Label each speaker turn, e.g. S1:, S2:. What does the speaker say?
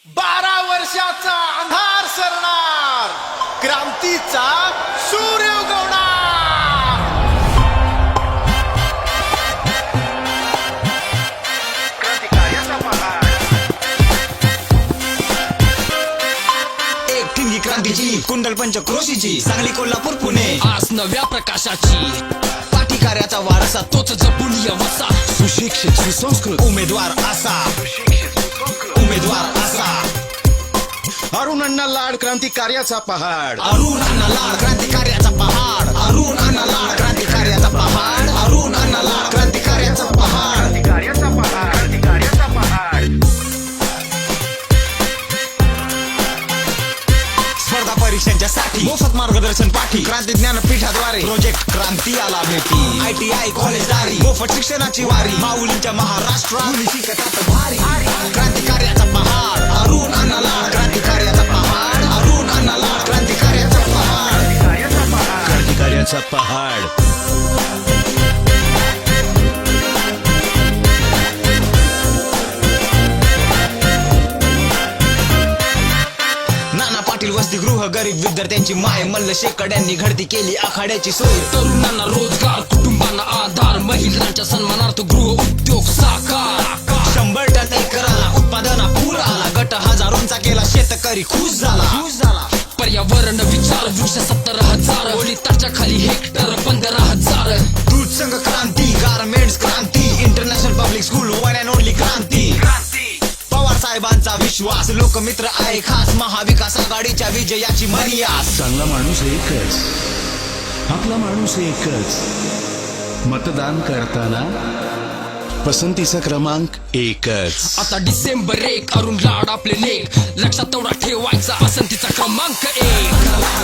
S1: 12 वर्षाचा अंधार सरणार, क्रांतीचा सूर्य उगवणार. क्रांतिकार्याचा पहाड.
S2: एक ठिणगी क्रांतीची, कुंडल पंचक्रोशीची, सांगली कोल्हापूर पुणे,
S3: आज नव्या प्रकाशाची.
S2: पाठीकार्याचा वारसा,
S3: तोच जपून वसा.
S2: सुशिक्षित सुसंस्कृत उमेदवार असा, उमेदवार असा.
S1: अरुण अण्णा लाड क्रांतिकार्याचा पहाड.
S2: अरुण अण्णा लाड क्रांतिकार्याचा पहाड, अरुण अण्णा लाड क्रांतिकार्याचा पहाड, अरुण अण्णा लाड क्रांतिकार्याचा पहाड.
S1: क्रांतिकार्याचा पहाड. क्रांतिकार्याचा पहाड.
S2: स्पर्धा परीक्षांच्या साठी मोफत मार्गदर्शन पाठी, क्रांती ज्ञानपीठाद्वारे प्रोजेक्ट क्रांती आला भेटी. ITI कॉलेज दारी मोफत शिक्षणाची वारी, माऊलींच्या महाराष्ट्रात मुली शिकतात भारी. क्रांतिकार्याचा पहाड, अरुण अण्णा लाड क्रांतिकार्याचा पहाड, अरुण अण्णा लाड क्रांतिकार्याचा पहाड.
S1: क्रांतिकार्याचा पहाड.
S2: क्रांतिकार्याचा पहाड. नाना पाटील वसतिगृह, गरीब विद्यार्थ्यांची माय, मल्ल शेकड्यांनी घडती केली आखाड्याची सोय.
S3: तरुणांना रोजगार, कुटुंबांना आधार, महिलांच्या सन्मानार्थ गृह उद्योग साकार.
S2: 100 टन एकराला उत्पादना पूर आला, गट हजारोंचा केला शेतकरी खुश झाला.
S3: पर्यावरण विचार, वृक्ष 70,000, ओली ताच्या खाली हेक्टर 15,000.
S2: दूध संघ Kranti, garments Kranti, international public school, one and only Kranti. Pawar साहेबांचा विश्वास, लोकमित्र आहे खास, महाविकास आघाडीच्या विजयाची मर्यास.
S4: चांगला माणूस एकच, आपला माणूस एकच. मतदान करताना पसंतीचा क्रमांक एकच.
S3: आता डिसेंबर 1, अरुण लाड आपले लेख, लक्षात तेवढा ठेवायचा, पसंतीचा क्रमांक 1.